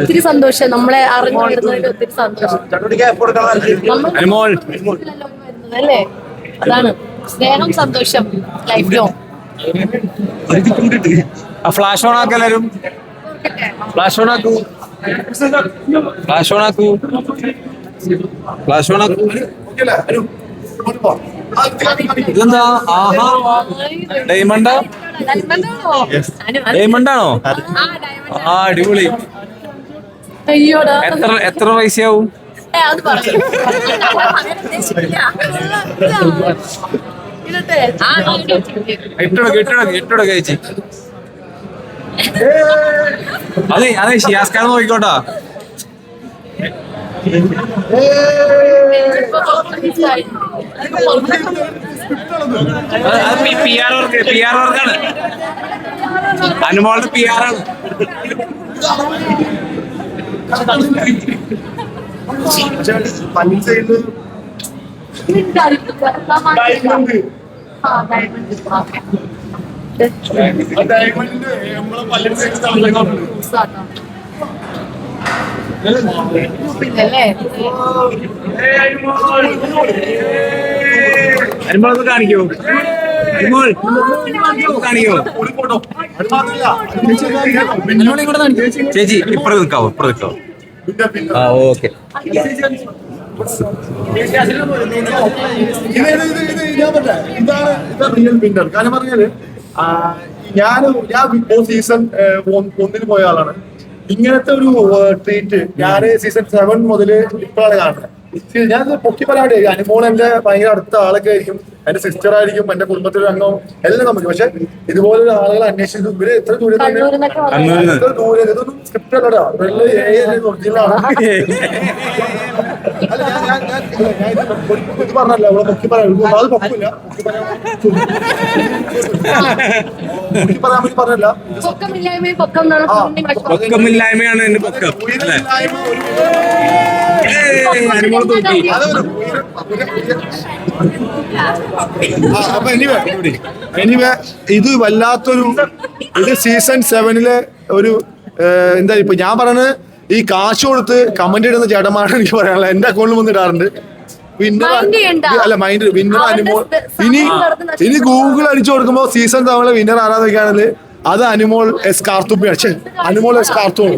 ഒത്തിരി സന്തോഷം, നമ്മളെ അറിഞ്ഞു വരുന്നതിൽ ഒത്തിരി സന്തോഷം. അനുമോൾ അല്ലേ, അതാണ് സ്നേഹം, സന്തോഷം ലൈഫ് ലോങ്. ഫ്ലാഷ് ഓൺ ആക്ക് എല്ലാരും. ഫ്ലാഷ് ഓൺ ആക്കൂ, ഫ്ലാഷ് ഓൺ ആക്കൂ, ഫ്ലാഷ് ഓൺ ആക്കൂ. ഇതെന്താ? ആഹാ, ഡയമണ്ടാ? ഡയമണ്ടാണോ? ആ, അടിപൊളി. അയ്യോടാ, എത്ര പൈസയാവും? അത് പറയും. ഇട്ടോട കഴിച്ച്. അതെ അതെ, ഷിയാസ്കാർ നോക്കിക്കോട്ടാ. PR വർക്കാണ്, അനുമോളുടെ PR ആണ്. അനുമോളൊക്കെ കാണിക്കോ? അനുമോൾ കാണിക്കോ? ചേച്ചി ഇപ്പുറത്ത് നിൽക്കാവോ? ഇപ്പുറത്ത് നിൽക്കാവോ? ആ, ഓക്കെ. ഇതാണ് റിയൽ വിന്നർ. കാരണം പറഞ്ഞാല് ഞാൻ ബിഗ് ബോസ് സീസൺ 1 പോയ ആളാണ്. ഇങ്ങനത്തെ ഒരു ട്രീറ്റ് ഞാൻ സീസൺ 7 മുതൽ ഇപ്പോഴാണ് കാണുന്നത്. ഞാൻ പൊക്കി പറയാണ്ട്, അനുമോൾ എന്റെ ഭയങ്കര അടുത്ത ആളൊക്കെ ആയിരിക്കും, എന്റെ സിസ്റ്റർ ആയിരിക്കും, എന്റെ കുടുംബത്തിലെ അംഗം എല്ലാം നമുക്ക്. പക്ഷെ ഇതുപോലുള്ള ആളുകൾ അന്വേഷിച്ചു ഇവര് എത്ര ദൂരം ഇതൊന്നും സ്ക്രിപ്റ്റ് അല്ലടാ, ഒറിജിനലാണ്. അല്ല ഞാൻ ഇത് പറഞ്ഞല്ല, ഇവിടെ പൊക്കി പറയാം, അത് പൊക്കില്ല, പൊക്കി പറയാൻ വേണ്ടി പറഞ്ഞല്ല. പൊക്കമില്ലായ്മയാണ് എന്റെ പൊക്കം. അപ്പൊ എനിവേ ഇത് വല്ലാത്തൊരു, ഇത് സീസൺ 7 ഒരു എന്താ ഇപ്പൊ ഞാൻ പറയുന്നത്, ഈ കാശ് കൊടുത്ത് കമന്റ് ഇടുന്ന ചേട്ടന്മാരാണ് എനിക്ക് പറയാനുള്ളത്. എന്റെ അക്കൗണ്ടിൽ വന്ന് ഇടാറുണ്ട് അല്ല മൈൻഡ് വിന്നർ അനുമോൾ. ഇനി ഗൂഗിൾ അടിച്ചു കൊടുക്കുമ്പോ സീസൺ 7 വിന്നർ ആരാധകയാണെങ്കിൽ അത് അനുമോൾ എസ് കാർത്തുമ്പിയാണ്. അനുമോൾ എസ് കാർത്തും,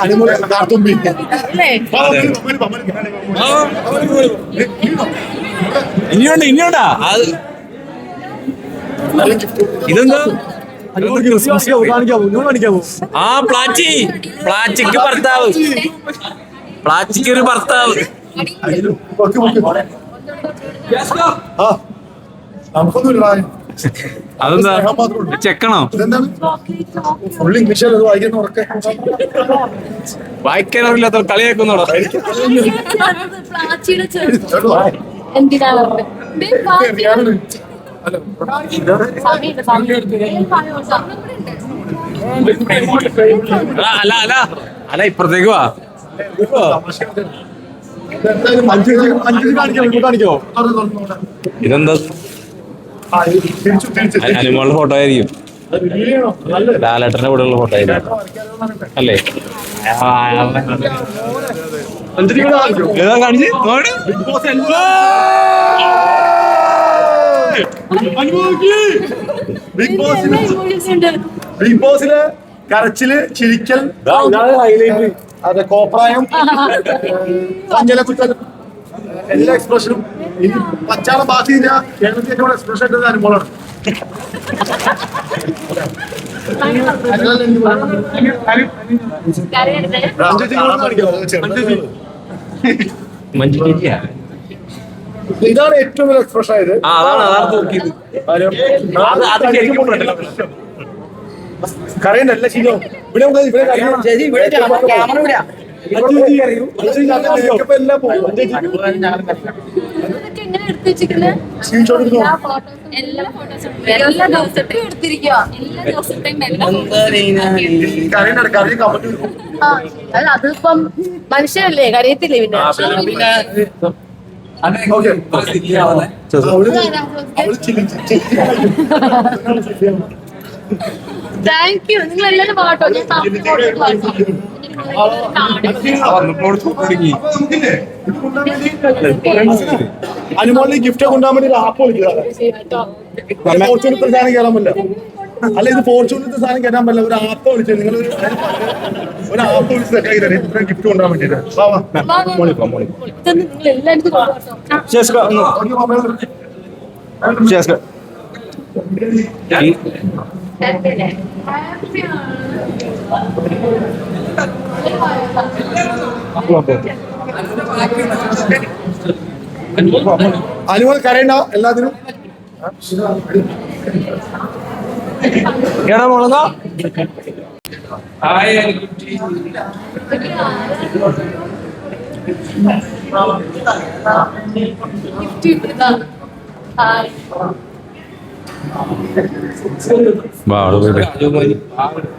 അനുമോൾ എസ് കാർത്തുമ്പി. ഇനിയുണ്ടാ ഇതെന്താ? ആ, പ്ലാച്ചിക്ക് ഭർത്താവ്, പ്ലാച്ചിക്ക് ഒരു ഭർത്താവ്. നമുക്കൊന്നുമില്ല. അതെന്താ? ചെക്കണോ? ഫുൾ ഇംഗ്ലീഷ് വായിക്കുന്ന ഉറക്കെ വായിക്കാനറിയില്ലാത്ത കളിയാക്കുന്നോടോ? അല്ല ഇപ്പുറത്തേക്ക് വാ. ഇതെന്താ? അനുമോളുടെ ഫോട്ടോ ആയിരിക്കും, ലാലേട്ടന്റെ കൂടെ ഉള്ള ഫോട്ടോ ആയിരിക്കും അല്ലേ? കാണിച്ച് ബിഗ് ബോസിലെ കരച്ചില്, ചിരിക്കൽ, അതെ കോപ്രായം, പഞ്ചലക്കുറ്റം, എല്ലാ എക്സ്പ്രഷനും. ഇനി പച്ചാളം ബാക്കി കേരളത്തിൽ ഏറ്റവും എക്സ്പ്രഷൻ ഇട്ടത് അനുമോളാണ്. ഇതാണ് ഏറ്റവും വലിയ എക്സ്പ്രഷൻ ആയത്. കരയണ്ടല്ല ശരിയോ? അതിപ്പം മനുഷ്യരല്ലേ, കരയത്തില്ലേ പിന്നെ. Thank you. നിങ്ങൾ എല്ലാവരും പാട്ടോ. ഞാൻ താമസിച്ച് പാട്ടോ. അനുമോളിൽ ഗിഫ്റ്റ് കൊണ്ടുപോകാൻ വേണ്ടി ഒരു ആപ്പ് വിളിക്കുക. ഫോർച്യൂണത്തെ സാധനം കയറാൻ പറ്റില്ല. അല്ല, ഇത് ഫോർച്യൂണത്തെ സാധനം കയറാൻ പറ്റില്ല. ഒരു ആപ്പ് വിളിച്ചത് നിങ്ങൾ ഒരു ആപ്പ് വിളിച്ച് സെറ്റാക്കി തരാം ഇത്രയും ഗിഫ്റ്റ് കൊണ്ടുപോകാൻ വേണ്ടിട്ട്. നിങ്ങൾ എല്ലാവരും അനുമോൾ കരയണ്ട എല്ലാത്തിനും. എടാ മുളക ഗിഫ്റ്റ് വാ അവിടെ പോയിട്ട്